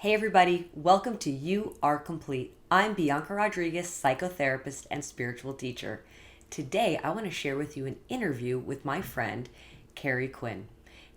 Hey everybody, welcome to You Are Complete. I'm Bianca Rodriguez, psychotherapist and spiritual teacher. Today I want to share with you an interview with my friend, Kerry Quinn.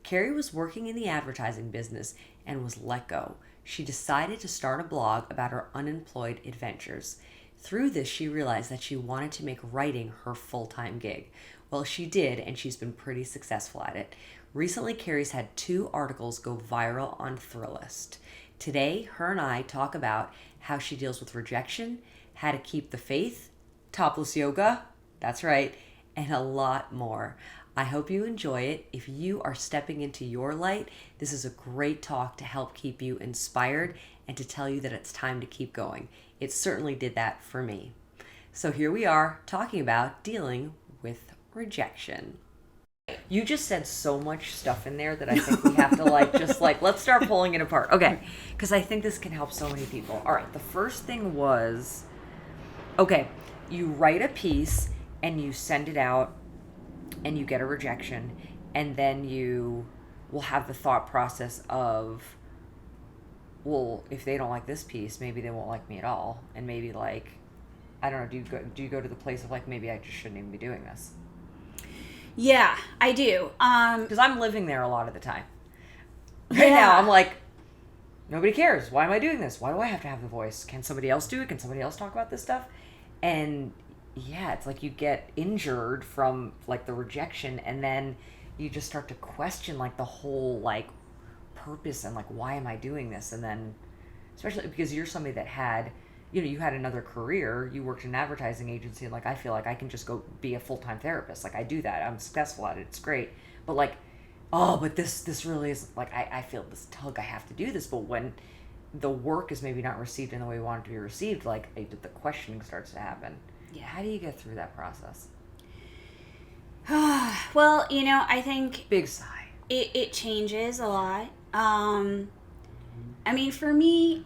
Kerry was working in the advertising business and was let go. She decided to start a blog about her unemployed adventures. Through this, she realized that she wanted to make writing her full-time gig. Well, she did, and she's been pretty successful at it. Recently, Kerry's had 2 articles go viral on Thrillist. Today, her and I talk about how she deals with rejection, how to keep the faith, topless yoga, that's right, and a lot more. I hope you enjoy it. If you are stepping into your light, this is a great talk to help keep you inspired and to tell you that it's time to keep going. It certainly did that for me. So here we are talking about dealing with rejection. You just said so much stuff in there that I think we have to let's start pulling it apart. Okay, because I think this can help so many people. All right, the first thing was, okay, you write a piece and you send it out and you get a rejection, and then you will have the thought process of, well, if they don't like this piece, maybe they won't like me at all. And maybe I don't know, do you go to the place of maybe I just shouldn't even be doing this? Yeah, I do. Because I'm living there a lot of the time. Right now, I'm like, nobody cares. Why am I doing this? Why do I have to have the voice? Can somebody else do it? Can somebody else talk about this stuff? And yeah, it's like you get injured from the rejection, and then you just start to question the whole purpose and why am I doing this? And then, especially because you're somebody that had, you had another career. You worked in an advertising agency, and I feel like I can just go be a full-time therapist. I do that. I'm successful at it. It's great. But but this really is I feel this tug. I have to do this. But when the work is maybe not received in the way we want it to be received, the questioning starts to happen. Yeah. How do you get through that process? Well, I think Big sigh. it changes a lot. For me,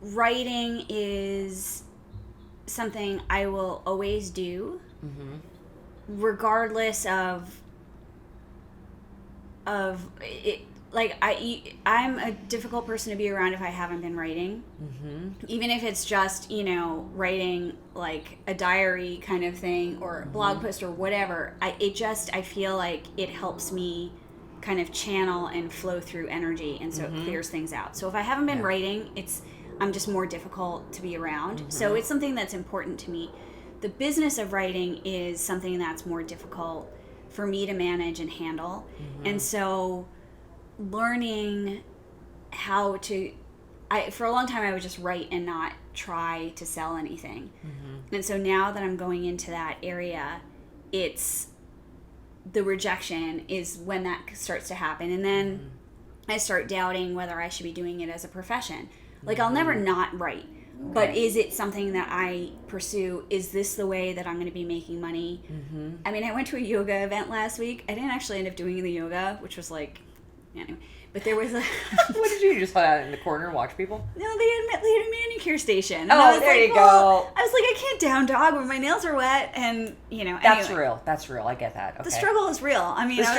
writing is something I will always do, regardless of it. I'm a difficult person to be around if I haven't been writing. Even if it's just writing a diary kind of thing or a blog post or whatever. I feel like it helps me kind of channel and flow through energy, and so it clears things out. So if I haven't been writing, I'm just more difficult to be around. So it's something that's important to me. The business of writing is something that's more difficult for me to manage and handle. And so learning how to, for a long time I would just write and not try to sell anything. And so now that I'm going into that area, it's the rejection is when that starts to happen. And then I start doubting whether I should be doing it as a profession. I'll never not write, but is it something that I pursue? Is this the way that I'm going to be making money? I went to a yoga event last week. I didn't actually end up doing the yoga, which was anyway. But there was a... What did you do? Just hang out in the corner and watch people? No, they had a manicure station. And there you go. I was I can't down dog when my nails are wet, and That's anyway. real. That's real. I get that. Okay. The struggle is real. I was so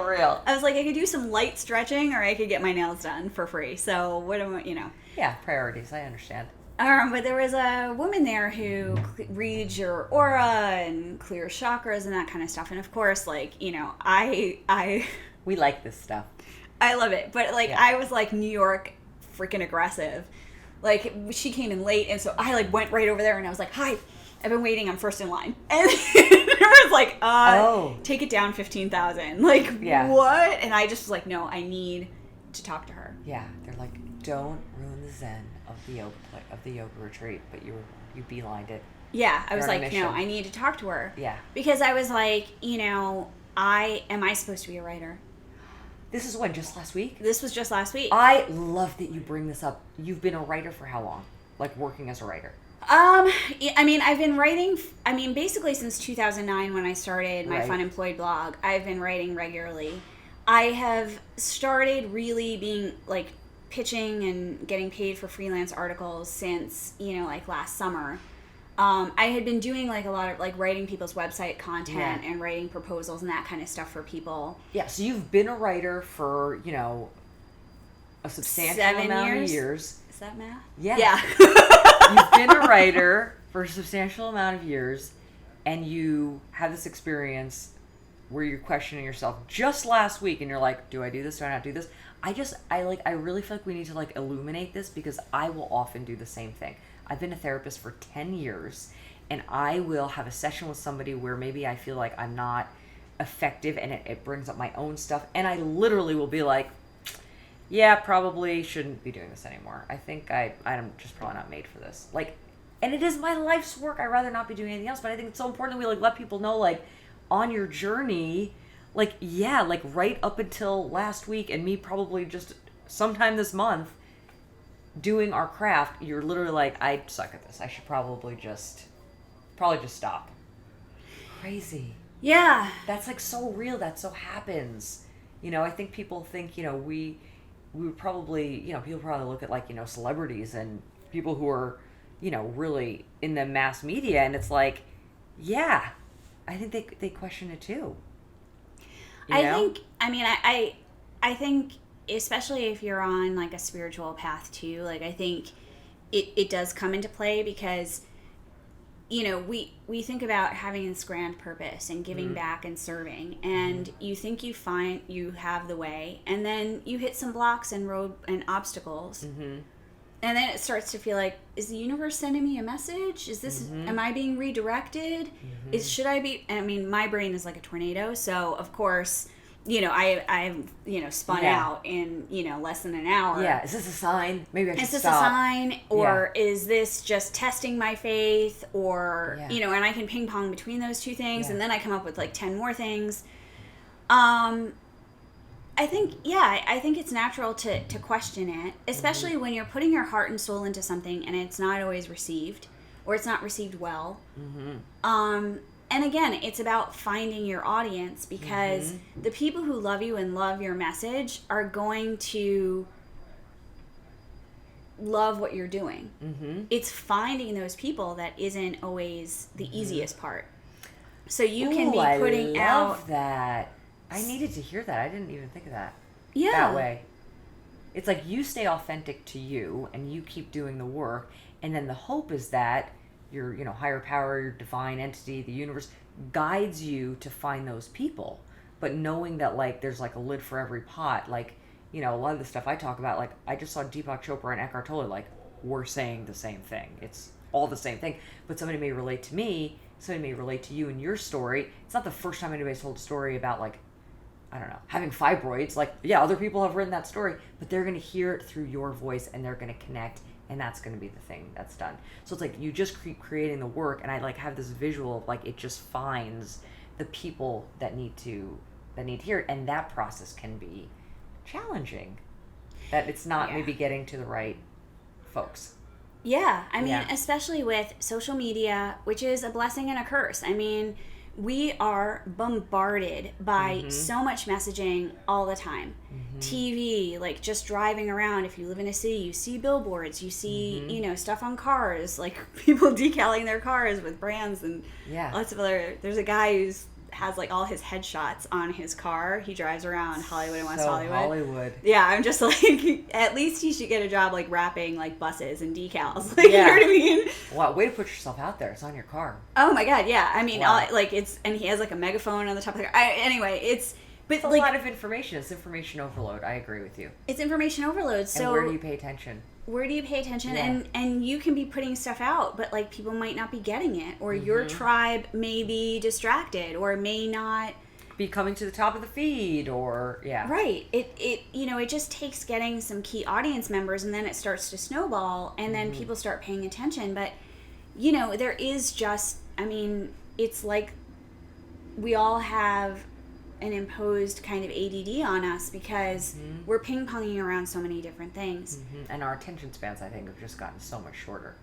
real. I was I could do some light stretching, or I could get my nails done for free. So what am I? Yeah, priorities. I understand. But there was a woman there who reads your aura and clears chakras and that kind of stuff. And of course, I we like this stuff. I love it. But I was New York freaking aggressive. She came in late, and so I went right over there and I was hi, I've been waiting, I'm first in line. And it was take it down 15,000. Yeah. What? And I just was no, I need to talk to her. Yeah. They're don't ruin the zen of the yoga retreat, but you beelined it. Yeah. I was no, I need to talk to her. Yeah. Because I was am I supposed to be a writer? This is when, just last week? This was just last week. I love that you bring this up. You've been a writer for how long? Working as a writer? I've been writing, basically since 2009 when I started my Fun Employed blog. I've been writing regularly. I have started really being, pitching and getting paid for freelance articles since, last summer. I had been doing a lot of writing people's website content and writing proposals and that kind of stuff for people. Yeah, so you've been a writer for, a substantial 7 amount years? of years. Is that math? Yeah. Yeah. You've been a writer for a substantial amount of years, and you have this experience where you're questioning yourself just last week, and you're like, do I do this? Do I not do this? I really feel like we need to like illuminate this, because I will often do the same thing. I've been a therapist for 10 years, and I will have a session with somebody where maybe I feel like I'm not effective, and it brings up my own stuff, and I literally will be like, yeah, probably shouldn't be doing this anymore. I think I'm just probably not made for this. Like, and it is my life's work. I'd rather not be doing anything else, but I think it's so important that we like let people know, like, on your journey, like, yeah, like right up until last week, and me probably just sometime this month doing our craft, you're literally like, I suck at this. I should probably just stop. Crazy. Yeah. That's like so real. That so happens. I think people think, we would probably, people probably look at like, celebrities and people who are, really in the mass media, and it's like, yeah, I think they question it too. I think especially if you're on like a spiritual path too, like I think it does come into play, because we think about having this grand purpose and giving back and serving, and you think you have the way, and then you hit some blocks and road and obstacles, and then it starts to feel like, is the universe sending me a message? Is this am I being redirected? Should I be? I mean, my brain is like a tornado, so of course, I've spun out in less than an hour. Yeah, is this a sign? Maybe I should stop. Is this a sign, or is this just testing my faith, or and I can ping pong between those two things, and then I come up with like 10 more things. I think it's natural to question it, especially when you're putting your heart and soul into something and it's not always received, or it's not received well. And again, it's about finding your audience, because the people who love you and love your message are going to love what you're doing. It's finding those people that isn't always the easiest part. So you can be putting I love out that. I needed to hear that. I didn't even think of that. Yeah. That way. It's like you stay authentic to you and you keep doing the work, and then the hope is that your higher power, your divine entity, the universe guides you to find those people. But knowing that like there's like a lid for every pot, like a lot of the stuff I talk about, like I just saw Deepak Chopra and Eckhart Tolle, like we're saying the same thing. It's all the same thing, but somebody may relate to me, somebody may relate to you in your story. It's not the first time anybody's told a story about like, I don't know, having fibroids. Like, yeah, other people have written that story, but they're going to hear it through your voice, and they're going to connect, and that's going to be the thing that's done. So it's like you just keep creating the work, and I like have this visual of like it just finds the people that need to hear it, and that process can be challenging. That it's not maybe getting to the right folks. Yeah, I mean, especially with social media, which is a blessing and a curse. I mean, we are bombarded by so much messaging all the time. TV, like just driving around. If you live in a city, you see billboards, you see, stuff on cars, like people decaling their cars with brands and lots of other. There's a guy who's has like all his headshots on his car. He drives around Hollywood and West Hollywood. Yeah, I'm just like, at least he should get a job like wrapping like buses and decals. Like, you know what I mean? Wow, way to put yourself out there. It's on your car. Oh my God, yeah. I mean, and he has like a megaphone on the top of the car. It's a lot of information. It's information overload. I agree with you. It's information overload. So and where do you pay attention? And you can be putting stuff out, but like people might not be getting it, or your tribe may be distracted, or may not be coming to the top of the feed, or right. It just takes getting some key audience members, and then it starts to snowball, and then people start paying attention. But there is just, I mean, it's like we all have an imposed kind of ADD on us, because we're ping-ponging around so many different things. And our attention spans, I think, have just gotten so much shorter.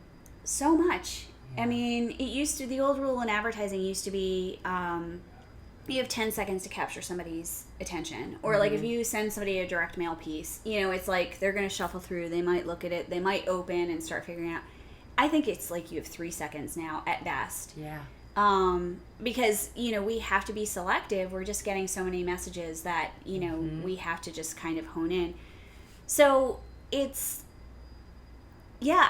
So much. I mean, the old rule in advertising used to be you have 10 seconds to capture somebody's attention. Or like if you send somebody a direct mail piece, it's like they're going to shuffle through, they might look at it, they might open and start figuring it out. I think it's like you have 3 seconds now at best. Yeah. Because, we have to be selective. We're just getting so many messages that, we have to just kind of hone in. So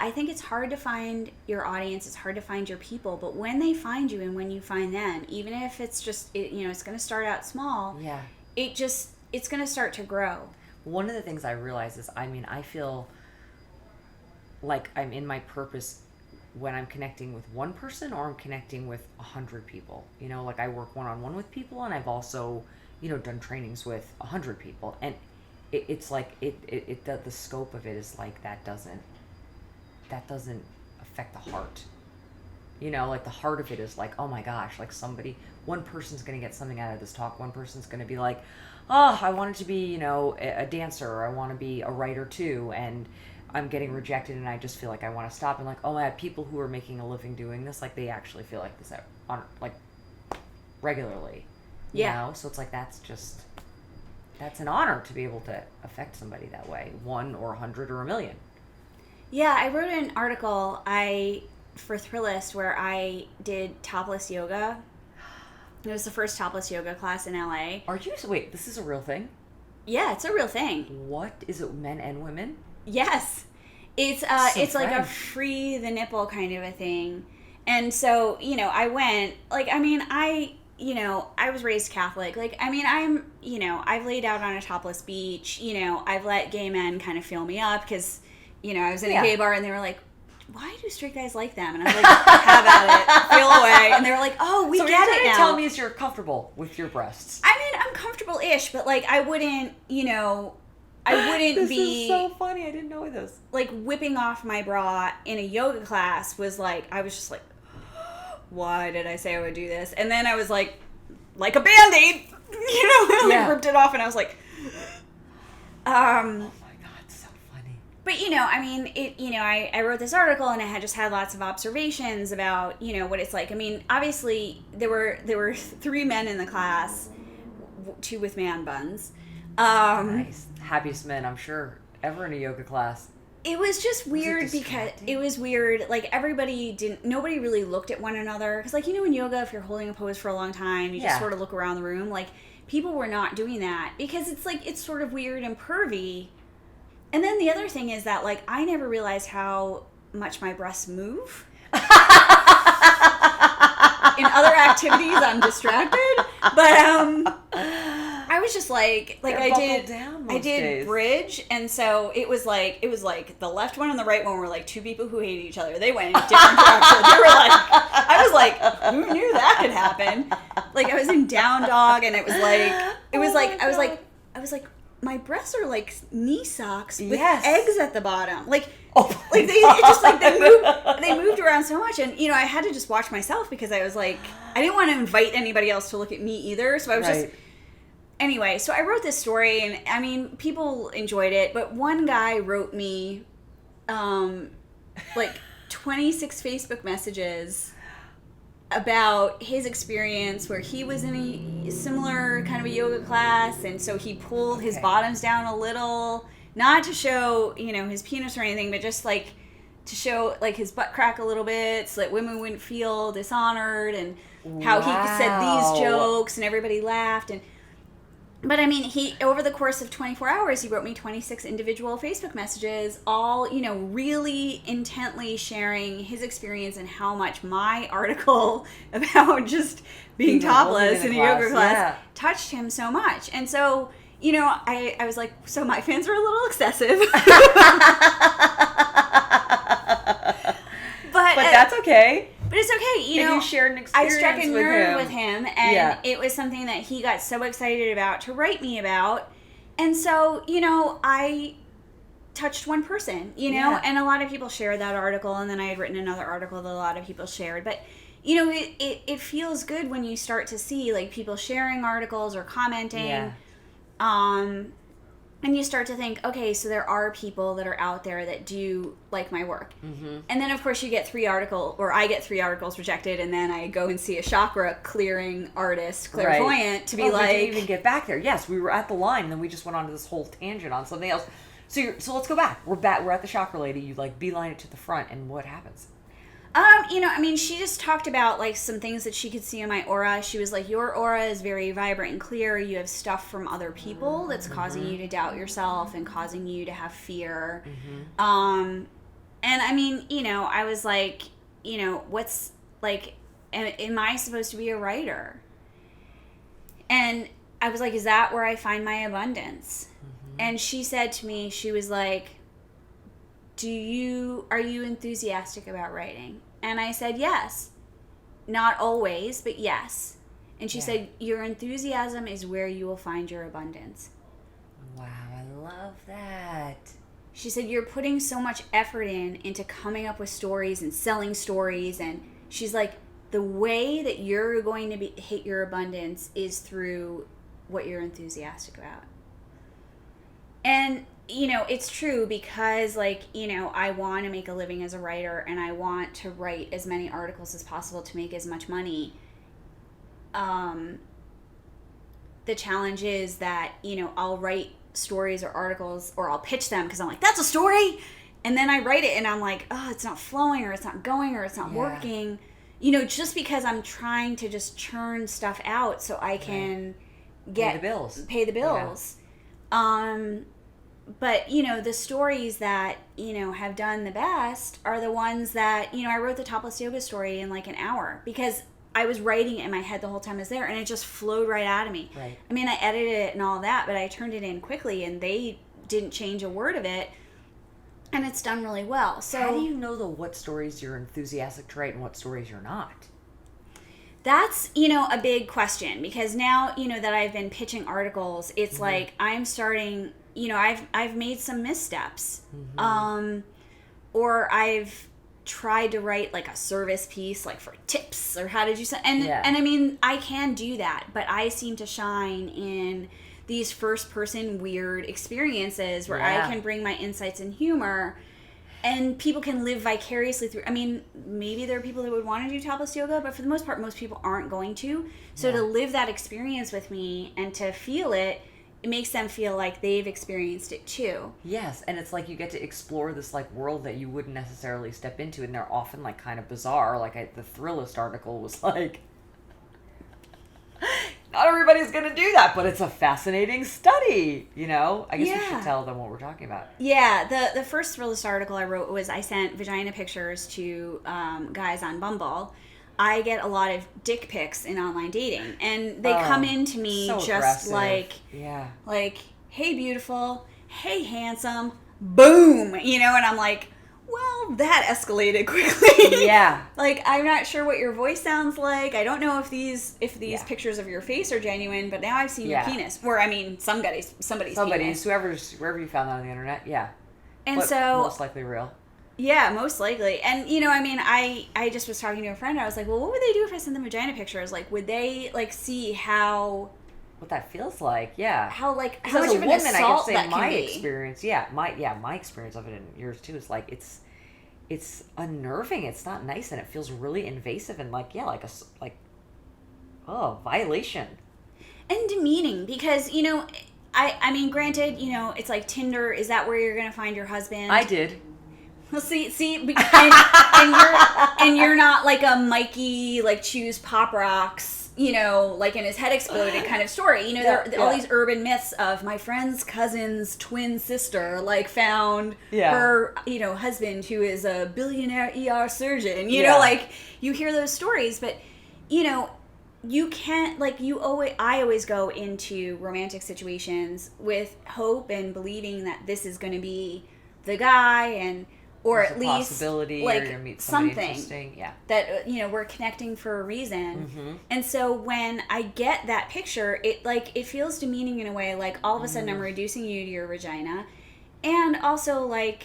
I think it's hard to find your audience. It's hard to find your people. But when they find you and when you find them, even if it's just, it's going to start out small. Yeah. It's going to start to grow. One of the things I realize is, I feel like I'm in my purpose when I'm connecting with one person or I'm connecting with 100 people. Like I work one-on-one with people, and I've also, done trainings with 100 people. And it's like, the scope of it is like, that doesn't affect the heart. Like the heart of it is like, oh my gosh, like one person's going to get something out of this talk. One person's going to be like, oh, I wanted to be, a dancer, or I want to be a writer too. And I'm getting rejected, and I just feel like I want to stop. And like, oh, I have people who are making a living doing this. Like they actually feel like this like regularly, So it's like, that's an honor to be able to affect somebody that way. 1 or 100 or 1,000,000. Yeah, I wrote an article for Thrillist where I did topless yoga. It was the first topless yoga class in LA. Wait, this is a real thing? Yeah, it's a real thing. What? Is it men and women? Yes. It's like a free the nipple kind of a thing. And so, I went, like, I was raised Catholic. Like, I've laid out on a topless beach. I've let gay men kind of fill me up because, I was in a gay bar and they were like, why do straight guys like them? And I was like, have at it, feel away. And they were like, oh, we get it now. So what you're telling me is you're comfortable with your breasts. I'm comfortable-ish, but like I wouldn't be... This is so funny. I didn't know this. Like whipping off my bra in a yoga class was like, I was just like, why did I say I would do this? And then I was like a Band-Aid, I ripped it off and I was like, But, I wrote this article and I had lots of observations about, what it's like. Obviously, there were 3 men in the class, 2 with man buns. Nice. Happiest men, I'm sure, ever in a yoga class. It was just weird because it was weird. Like, nobody really looked at one another. Because, like, in yoga, if you're holding a pose for a long time, you just sort of look around the room. Like, people were not doing that because it's sort of weird and pervy. And then the other thing is that, like, I never realized how much my breasts move. In other activities, I'm distracted. But I was just like I did bridge, and so it was like the left one and the right one were like 2 people who hated each other. They went in different directions. They were like, I was like, who knew that could happen? Like, I was in down dog, and I was like, my breasts are like knee socks with eggs at the bottom. Like they moved around so much, and I had to just watch myself because I was like, I didn't want to invite anybody else to look at me either. So I was just anyway. So I wrote this story, and people enjoyed it, but one guy wrote me like 26 Facebook messages about his experience where he was in a similar kind of a yoga class, and so he pulled his bottoms down a little, not to show his penis or anything, but just like to show like his butt crack a little bit so that women wouldn't feel dishonored, and how he said these jokes and everybody laughed. But he, over the course of 24 hours, he wrote me 26 individual Facebook messages, all, really intently sharing his experience and how much my article about just being topless in a yoga class touched him so much. And so, I was like, so my fans are a little excessive. But that's okay. But it's okay, you shared an experience. I struck a nerve with him, and it was something that he got so excited about to write me about. And so, I touched one person, and a lot of people shared that article, and then I had written another article that a lot of people shared. But, it feels good when you start to see, like, people sharing articles or commenting. And you start to think, okay, so there are people that are out there that do like my work. Mm-hmm. And then, of course, I get 3 articles rejected, and then I go and see a chakra clearing artist, clairvoyant, to be like... we didn't even get back there. Yes, we were at the line, and then we just went on to this whole tangent on something else. So let's go back. We're at the chakra lady. You, like, beeline it to the front, and what happens? I mean, she just talked about like some things that she could see in my aura. She was like, your aura is very vibrant and clear. You have stuff from other people that's causing you to doubt yourself and causing you to have fear. And I mean, I was like, what's like, am I supposed to be a writer? And I was like, is that where I find my abundance? And she said to me, she was like, are you enthusiastic about writing? And I said, yes. Not always, but yes. And she said, your enthusiasm is where you will find your abundance. Wow, I love that. She said, you're putting so much effort into coming up with stories and selling stories. And she's like, the way that you're going to hit your abundance is through what you're enthusiastic about. And it's true because, like, I want to make a living as a writer and I want to write as many articles as possible to make as much money. The challenge is that, I'll write stories or articles or I'll pitch them because I'm like, that's a story. And then I write it and I'm like, oh, it's not flowing or it's not going or it's not working. Just because I'm trying to just churn stuff out so I can pay the bills. Yeah. But, the stories that, have done the best are the ones that, I wrote the Topless Yoga story in like an hour because I was writing it in my head the whole time I was there and it just flowed right out of me. Right. I mean, I edited it and all that, but I turned it in quickly and they didn't change a word of it and it's done really well. So how do you know what stories you're enthusiastic to write and what stories you're not? That's, a big question because now, that I've been pitching articles, it's like I'm starting... I've made some missteps, or I've tried to write like a service piece, like for tips or how did you say, and I mean, I can do that, but I seem to shine in these first person weird experiences where I can bring my insights and humor and people can live vicariously through. I mean, maybe there are people that would want to do topless yoga, but for the most part, most people aren't going to. So to live that experience with me and to feel it makes them feel like they've experienced it too. Yes, and it's like you get to explore this like world that you wouldn't necessarily step into, and they're often like kind of bizarre. Like the Thrillist article was like, not everybody's going to do that, but it's a fascinating study, I guess we should tell them what we're talking about. Yeah, the first Thrillist article I wrote was I sent vagina pictures to guys on Bumble. I get a lot of dick pics in online dating, and they come in to me so just aggressive. like, hey, beautiful, hey, handsome, boom, and I'm like, well, that escalated quickly. Yeah. Like, I'm not sure what your voice sounds like. I don't know if these pictures of your face are genuine, but now I've seen your penis. Or, I mean, somebody's penis. Wherever you found that on the internet, And but so... most likely real. Yeah, most likely. And, I mean, I just was talking to a friend. I was like, well, what would they do if I sent them vagina pictures? Like, would they, like, see how... What that feels like, yeah. How much as of a an woman, assault I can say that my can be. experience, my experience of it and yours too is like, it's unnerving. It's not nice, and it feels really invasive and violation. And demeaning because, I mean, granted, it's like Tinder. Is that where you're going to find your husband? I did. Well, see, and you're not like a Mikey, like choose Pop Rocks, like in his head exploded kind of story. There are all these urban myths of my friend's cousin's twin sister, like found her, husband who is a billionaire ER surgeon. Like you hear those stories, but you can't, like, I always go into romantic situations with hope and believing that this is going to be the guy or there's at a least possibility like you're gonna meet somebody something interesting. That we're connecting for a reason. And so when I get that picture, it feels demeaning in a way, like all of a sudden I'm reducing you to your vagina, and also like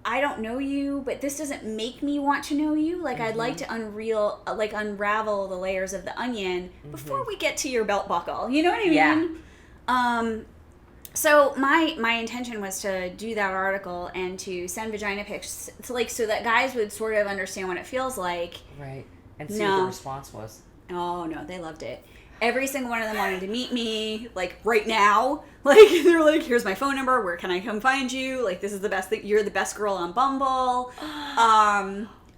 I don't know you, but this doesn't make me want to know you. Like I'd like to unravel the layers of the onion before we get to your belt buckle. You know what I mean? So my intention was to do that article and to send vagina pics so that guys would sort of understand what it feels like. Right. And see what the response was. Oh, no, they loved it. Every single one of them wanted to meet me, like, right now. Like, they're like, here's my phone number. Where can I come find you? Like, this is the best thing. You're the best girl on Bumble.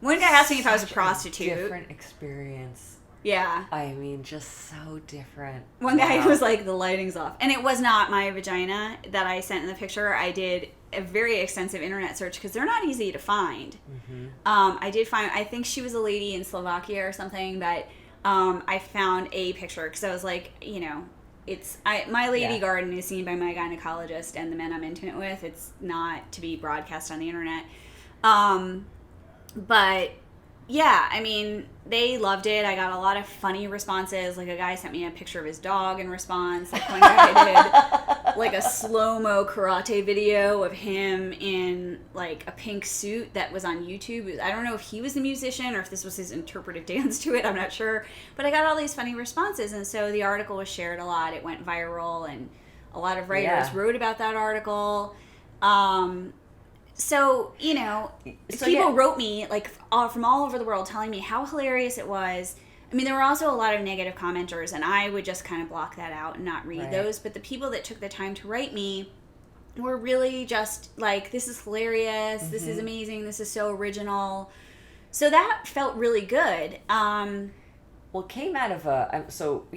One guy asked me if I was a prostitute. Different experience. Yeah. I mean, just so different. One guy was like, the lighting's off. And it was not my vagina that I sent in the picture. I did a very extensive internet search because they're not easy to find. I did find, I think she was a lady in Slovakia or something, but I found a picture because I was like, you know, my lady garden is seen by my gynecologist and the men I'm intimate with. It's not to be broadcast on the internet. But yeah, I mean, they loved it. I got a lot of funny responses. Like, a guy sent me a picture of his dog in response. Like, one guy did like a slow-mo karate video of him in like a pink suit that was on YouTube. I don't know if he was the musician or if this was his interpretive dance to it. I'm not sure. But I got all these funny responses, and so the article was shared a lot. It went viral, and a lot of writers wrote about that article. So, you know, people wrote me, like, from all over the world telling me how hilarious it was. I mean, there were also a lot of negative commenters, and I would just kind of block that out and not read those. But the people that took the time to write me were really just like, this is hilarious, this is amazing, this is so original. So that felt really good. Well, it came out of we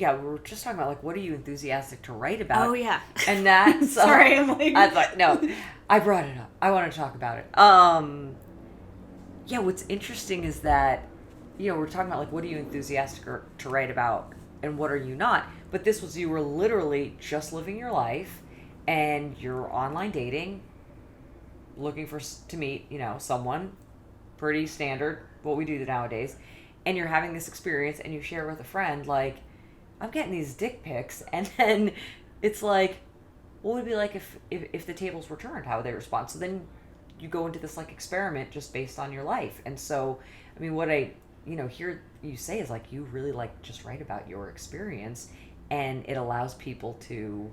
were just talking about, like, what are you enthusiastic to write about? Oh, yeah. And that's... Sorry, I'm like... I thought, no, I brought it up. I want to talk about it. Yeah, what's interesting is that, you know, we're talking about, like, what are you enthusiastic to write about and what are you not? But this was, you were literally just living your life and you're online dating, looking to meet, you know, someone, pretty standard, what we do nowadays. And you're having this experience and you share with a friend, like, I'm getting these dick pics. And then it's like, what would it be like if the tables were turned? How would they respond? So then you go into this, like, experiment just based on your life. And so, I mean, what I, you know, hear you say is, like, you really, like, just write about your experience. And it allows people to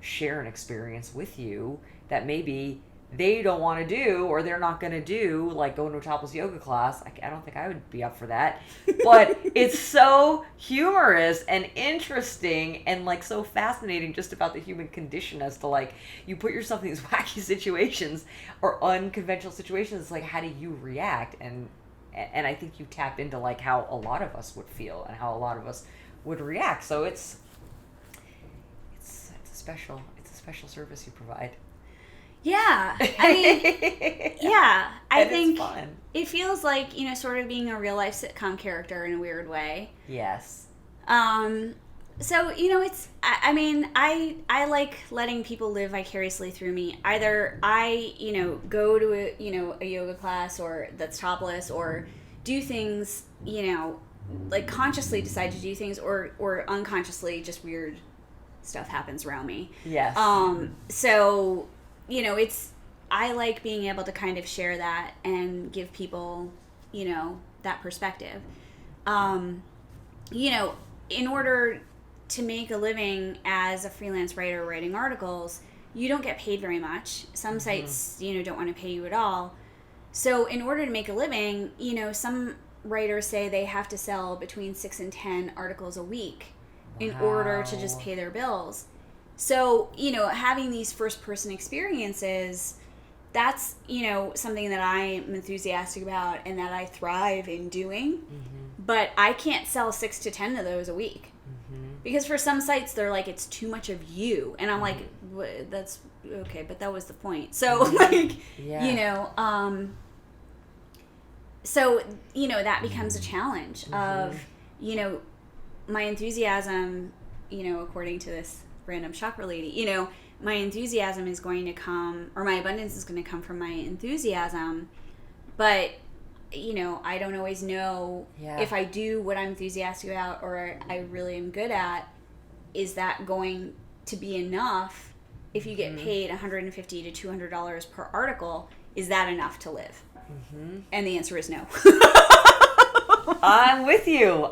share an experience with you that maybe they don't want to do, or they're not going to do, like going to a Topless Yoga class. I don't think I would be up for that. But it's so humorous and interesting and, like, so fascinating just about the human condition as to, like, you put yourself in these wacky situations or unconventional situations. It's like, how do you react? And I think you tap into, like, how a lot of us would feel and how a lot of us would react. So it's a special service you provide. Yeah, I mean, yeah, I think fun. It feels like, you know, sort of being a real life sitcom character in a weird way. Yes. So, you know, I mean, I like letting people live vicariously through me. Either I, you know, go to a yoga class or that's topless, or do things, you know, like, consciously decide to do things, or unconsciously just weird stuff happens around me. Yes. So, you know, I like being able to kind of share that and give people, you know, that perspective. You know, in order to make a living as a freelance writer writing articles, you don't get paid very much. Some sites, you know, don't want to pay you at all. So in order to make a living, you know, some writers say they have to sell between 6 and 10 articles a week in order to just pay their bills. So, you know, having these first-person experiences, that's, you know, something that I'm enthusiastic about and that I thrive in doing. But I can't sell 6 to 10 of those a week. Because for some sites, they're like, it's too much of you. And I'm like, that's okay, but that was the point. So, like, you know, so, you know, that becomes a challenge of, you know, my enthusiasm, you know, according to this random chakra lady, you know, my enthusiasm is going to come, or my abundance is going to come from my enthusiasm, but, you know, I don't always know if I do what I'm enthusiastic about or I really am good at, is that going to be enough? If you get paid $150 to $200 per article, is that enough to live? And the answer is no. I'm with you.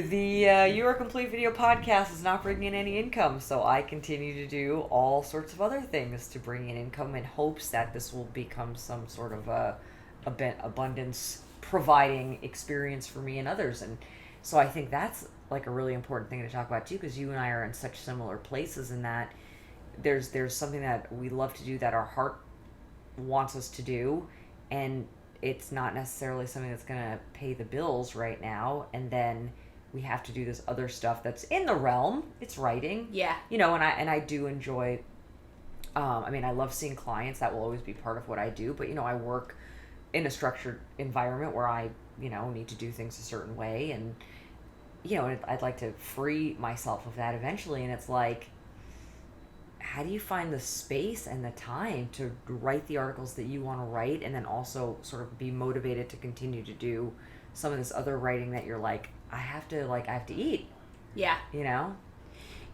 The You Are Complete video podcast is not bringing in any income, so I continue to do all sorts of other things to bring in income in hopes that this will become some sort of abundance providing experience for me and others. And so I think that's like a really important thing to talk about too, because you and I are in such similar places in that there's something that we love to do that our heart wants us to do, and it's not necessarily something that's going to pay the bills right now, and then we have to do this other stuff that's in the realm. It's writing. Yeah. And I do enjoy, I mean, I love seeing clients. That will always be part of what I do, but I work in a structured environment where I need to do things a certain way, and I'd like to free myself of that eventually. And it's like, how do you find the space and the time to write the articles that you want to write, and then also sort of be motivated to continue to do some of this other writing that you're like, I have to eat. Yeah.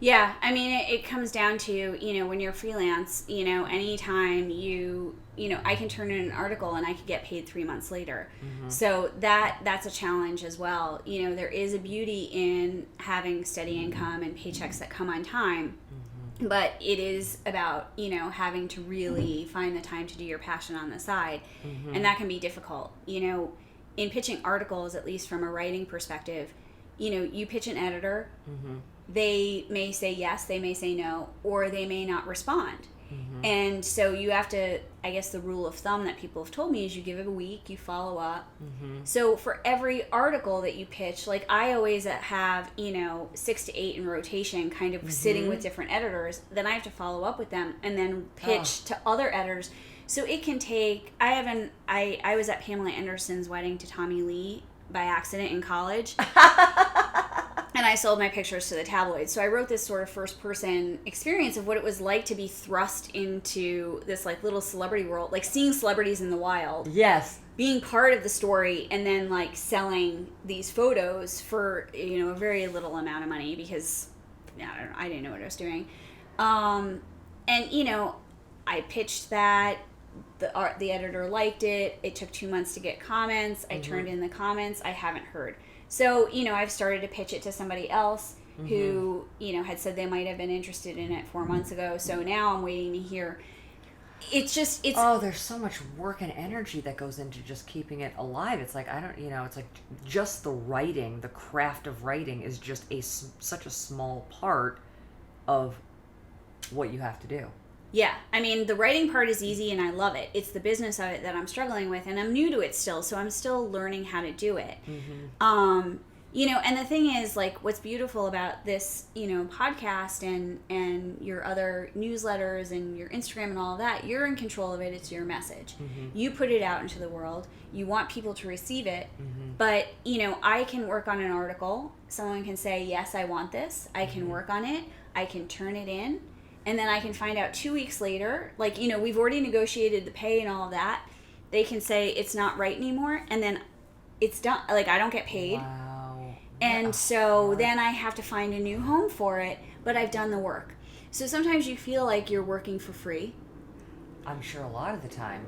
Yeah, I mean, it comes down to, when you're freelance, anytime I can turn in an article and I could get paid 3 months later. Mm-hmm. So that's a challenge as well. There is a beauty in having steady income and paychecks that come on time. Mm-hmm. But it is about, having to really find the time to do your passion on the side. Mm-hmm. And that can be difficult. In pitching articles, at least from a writing perspective, you pitch an editor. Mm-hmm. They may say yes, they may say no, or they may not respond. Mm-hmm. And so you have to, I guess the rule of thumb that people have told me is you give it a week, you follow up. Mm-hmm. So for every article that you pitch, like I always have, 6 to 8 in rotation, kind of mm-hmm. sitting with different editors, then I have to follow up with them and then pitch to other editors. So it can take, I was at Pamela Anderson's wedding to Tommy Lee by accident in college. And I sold my pictures to the tabloids. So I wrote this sort of first-person experience of what it was like to be thrust into this like little celebrity world, like seeing celebrities in the wild. Yes. Being part of the story, and then like selling these photos for a very little amount of money because I didn't know what I was doing. And I pitched that. The editor liked it. It took 2 months to get comments. I mm-hmm. turned in the comments. I haven't heard. So, I've started to pitch it to somebody else mm-hmm. who, had said they might have been interested in it 4 months ago. So now I'm waiting to hear. It's there's so much work and energy that goes into just keeping it alive. It's like, it's like just the writing, the craft of writing is just such a small part of what you have to do. Yeah, I mean, the writing part is easy and I love it. It's the business of it that I'm struggling with, and I'm new to it still, so I'm still learning how to do it. Mm-hmm. And the thing is, like, what's beautiful about this, podcast and your other newsletters and your Instagram and all of that, you're in control of it. It's your message. Mm-hmm. You put it out into the world. You want people to receive it. Mm-hmm. But, I can work on an article. Someone can say, yes, I want this. I can work on it. I can turn it in. And then I can find out 2 weeks later, like, we've already negotiated the pay and all of that. They can say it's not right anymore. And then it's done. Like, I don't get paid. Wow. And so then I have to find a new home for it. But I've done the work. So sometimes you feel like you're working for free. I'm sure a lot of the time.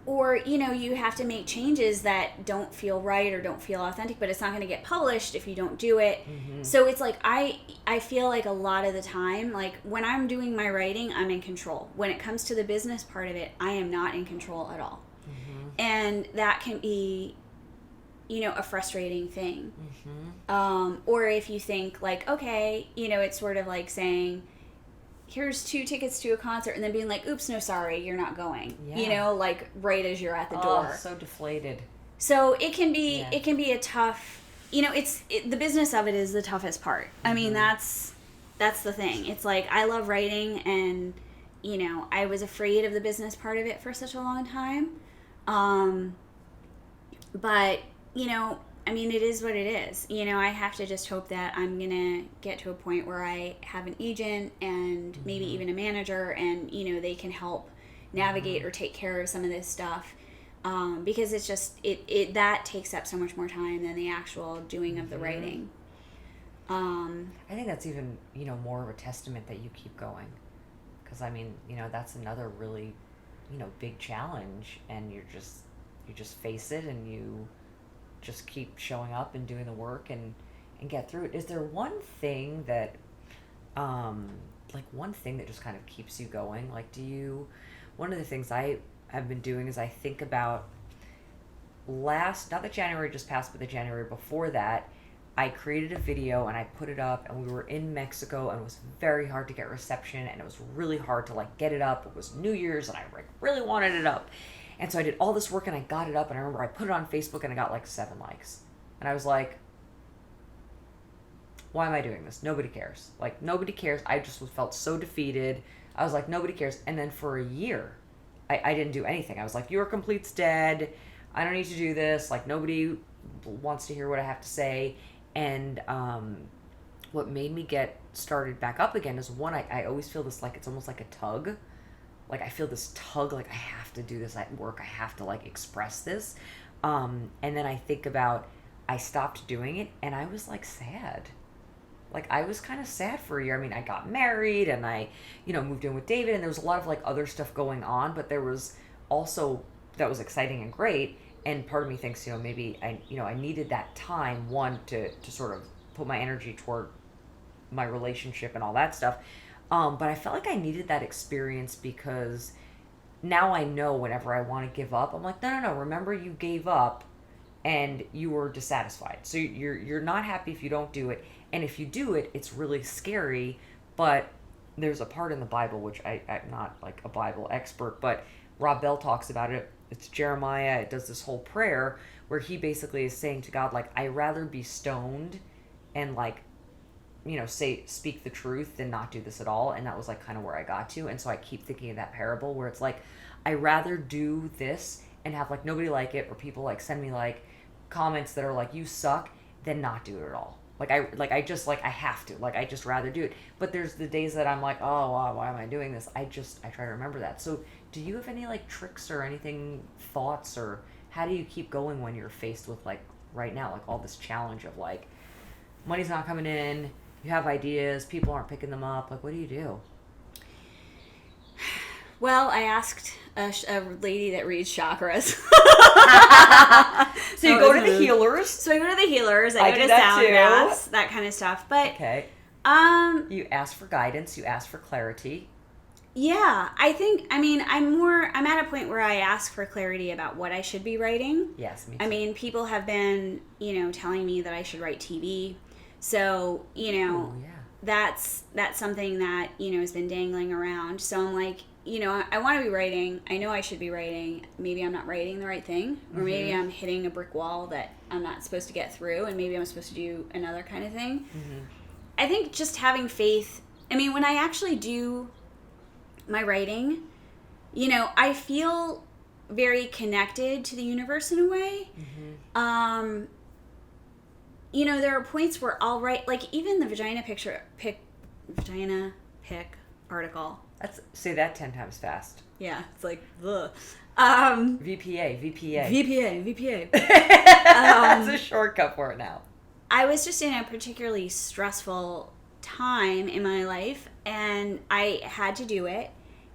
Or, you have to make changes that don't feel right or don't feel authentic, but it's not going to get published if you don't do it. Mm-hmm. So it's like, I feel like a lot of the time, like when I'm doing my writing, I'm in control. When it comes to the business part of it, I am not in control at all. Mm-hmm. And that can be, a frustrating thing. Mm-hmm. Or if you think like, okay, it's sort of like saying, here's 2 tickets to a concert, and then being like, oops, no, sorry, you're not going. Yeah. Like right as you're at the door. So deflated. So it can be a tough, the business of it is the toughest part. Mm-hmm. I mean, that's the thing. It's like, I love writing, and, I was afraid of the business part of it for such a long time. But, I mean, it is what it is. I have to just hope that I'm going to get to a point where I have an agent and mm-hmm. maybe even a manager, and, they can help navigate mm-hmm. or take care of some of this stuff. Because it's just, it that takes up so much more time than the actual doing of the mm-hmm. writing. I think that's even, more of a testament that you keep going. Because, I mean, that's another really, big challenge, and you just face it, and you just keep showing up and doing the work and get through it. Is there one thing that just kind of keeps you going? Like, one of the things I have been doing is I think about not the January just passed, but the January before that, I created a video and I put it up, and we were in Mexico, and it was very hard to get reception, and it was really hard to like get it up. It was New Year's and I like really wanted it up. And so I did all this work and I got it up, and I remember I put it on Facebook and I got like 7 likes. And I was like, why am I doing this? Nobody cares. Like, nobody cares. I just felt so defeated. I was like, nobody cares. And then for a year, I didn't do anything. I was like, Your Complete's dead. I don't need to do this. Like, nobody wants to hear what I have to say. And what made me get started back up again is, one, I always feel this, like, it's almost like a tug. Like, I feel this tug, like, I have to do this at work. I have to, like, express this. And then I think about, I stopped doing it, and I was, like, sad. Like, I was kind of sad for a year. I mean, I got married, and I, moved in with David, and there was a lot of, like, other stuff going on, but there was also, that was exciting and great. And part of me thinks, maybe I needed that time, one, to sort of put my energy toward my relationship and all that stuff. But I felt like I needed that experience, because now I know whenever I want to give up, I'm like, no, remember, you gave up and you were dissatisfied. So you're not happy if you don't do it. And if you do it, it's really scary. But there's a part in the Bible, which I'm not like a Bible expert, but Rob Bell talks about it. It's Jeremiah. It does this whole prayer where he basically is saying to God, like, I'd rather be stoned and like, speak the truth than not do this at all. And that was like kind of where I got to. And so I keep thinking of that parable where it's like, I rather do this and have like nobody like it, or people like send me like comments that are like, you suck, than not do it at all. I have to, like, I just rather do it. But there's the days that I'm like, oh, wow, why am I doing this? I try to remember that. So do you have any like tricks or anything, thoughts, or how do you keep going when you're faced with like right now, like all this challenge of like, money's not coming in, you have ideas, people aren't picking them up. Like, what do you do? Well, I asked a lady that reads chakras. So you go to the healers. So I go to the healers. I go to that sound too. baths, that kind of stuff. But okay. You ask for guidance. You ask for clarity. Yeah, I'm at a point where I ask for clarity about what I should be writing. Yes, me too. I mean, people have been, telling me that I should write TV. So, that's something that, has been dangling around. So I'm like, I want to be writing. I know I should be writing. Maybe I'm not writing the right thing. Or maybe I'm hitting a brick wall that I'm not supposed to get through. And maybe I'm supposed to do another kind of thing. Mm-hmm. I think just having faith. I mean, when I actually do my writing, I feel very connected to the universe in a way. Mm-hmm. There are points where I'll write, like, even the vagina pic article. Say that 10 times fast. Yeah, it's like, ugh. VPA. That's a shortcut for it now. I was just in a particularly stressful time in my life, and I had to do it,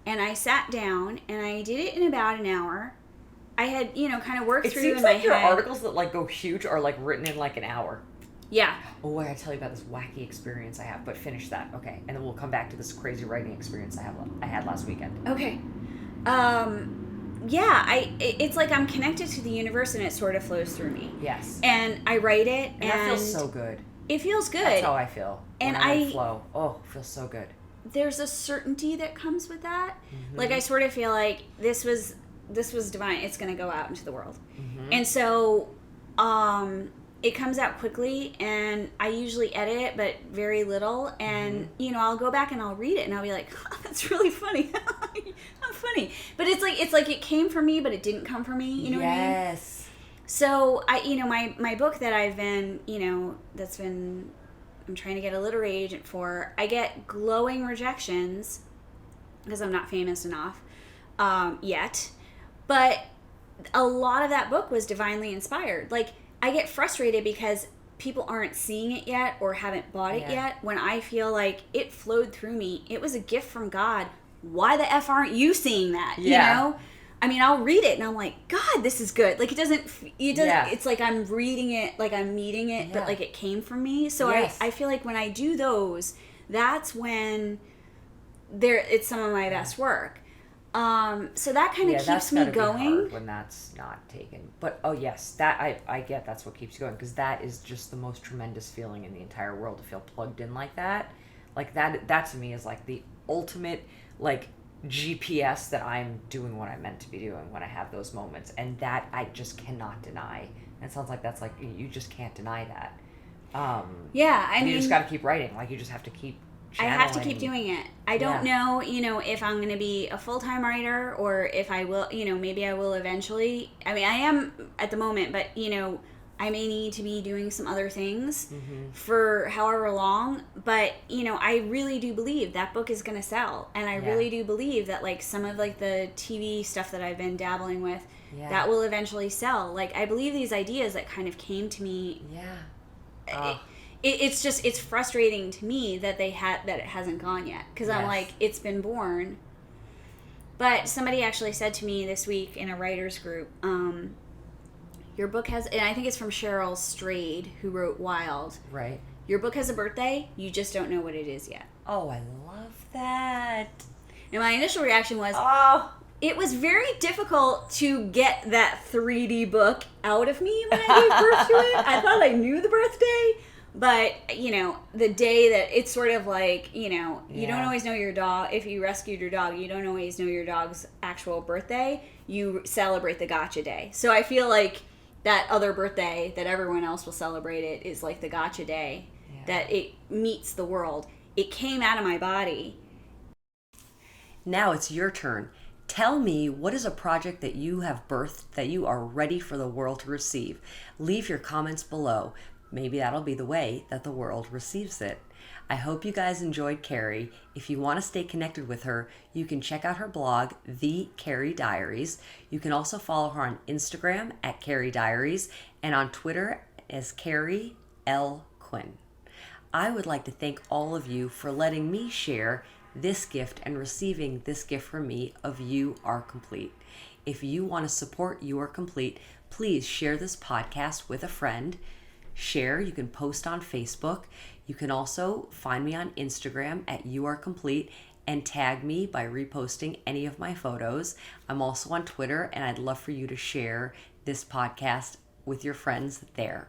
and I sat down, and I did it in about an hour. I had, kind of worked through in my head. It seems like your articles that, like, go huge are, like, written in, like, an hour. Yeah. Oh, I gotta tell you about this wacky experience I have, but finish that, okay? And then we'll come back to this crazy writing experience I had last weekend. Okay. It's like I'm connected to the universe, and it sort of flows through me. Yes. And I write it, and that feels so good. It feels good. That's how I feel. And I'm in flow. Oh, it feels so good. There's a certainty that comes with that. Mm-hmm. Like, I sort of feel like this was divine. It's going to go out into the world. Mm-hmm. And so, it comes out quickly, and I usually edit it, but very little. And, I'll go back and I'll read it, and I'll be like, oh, that's really funny. I'm funny. But it's like it came from me, but it didn't come from me. You know what I mean? Yes. So, my book that I've been, I'm trying to get a literary agent for, I get glowing rejections because I'm not famous enough yet. But a lot of that book was divinely inspired. Like, I get frustrated because people aren't seeing it yet or haven't bought it yet, when I feel like it flowed through me. It was a gift from God. Why the F aren't you seeing that? Yeah. I mean, I'll read it and I'm like, God, this is good. Like, it doesn't, it's like I'm reading it, like I'm meeting it, but like it came from me. So I feel like when I do those, that's when it's some of my best work. So that kind of keeps me gotta be going. hard when that's not taken. But oh yes, that I get that's what keeps you going, because that is just the most tremendous feeling in the entire world to feel plugged in like that. Like that to me is like the ultimate like GPS that I'm doing what I'm meant to be doing when I have those moments, and that I just cannot deny. And it sounds like that's like you just can't deny that. Yeah, I mean, you just got to keep writing. Like you just have to keep. I have to keep doing it. I don't know, if I'm going to be a full-time writer or if I will, maybe I will eventually. I mean, I am at the moment, but, I may need to be doing some other things for however long. But, I really do believe that book is going to sell. And I really do believe that, like, some of, like, the TV stuff that I've been dabbling with, that will eventually sell. Like, I believe these ideas that kind of came to me. Yeah. It's frustrating to me that that it hasn't gone yet, because I'm like, it's been born. But somebody actually said to me this week in a writers group, your book has, and I think it's from Cheryl Strayed, who wrote Wild. Right. Your book has a birthday, you just don't know what it is yet. Oh, I love that. And my initial reaction was, it was very difficult to get that 3D book out of me when I gave birth to it. I thought I knew the birthday. But, the day that it's sort of like, you don't always know your dog. If you rescued your dog, you don't always know your dog's actual birthday. You celebrate the gotcha day. So I feel like that other birthday that everyone else will celebrate it is like the gotcha day, that it meets the world. It came out of my body. Now it's your turn. Tell me, what is a project that you have birthed that you are ready for the world to receive? Leave your comments below. Maybe that'll be the way that the world receives it. I hope you guys enjoyed Kerry. If you want to stay connected with her, you can check out her blog, The Kerry Diaries. You can also follow her on Instagram at Kerry Diaries and on Twitter as Kerry L. Quinn. I would like to thank all of you for letting me share this gift and receiving this gift from me of You Are Complete. If you want to support You Are Complete, please share this podcast with a friend. Share, you can post on Facebook. You can also find me on Instagram at You Are Complete and tag me by reposting any of my photos. I'm also on Twitter, and I'd love for you to share this podcast with your friends there.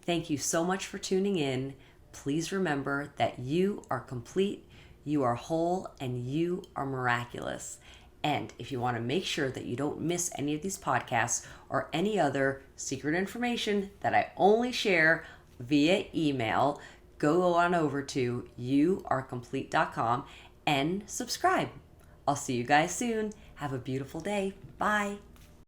Thank you so much for tuning in. Please remember that you are complete, you are whole, and you are miraculous. And if you want to make sure that you don't miss any of these podcasts or any other secret information that I only share via email, go on over to youarecomplete.com and subscribe. I'll see you guys soon. Have a beautiful day. Bye.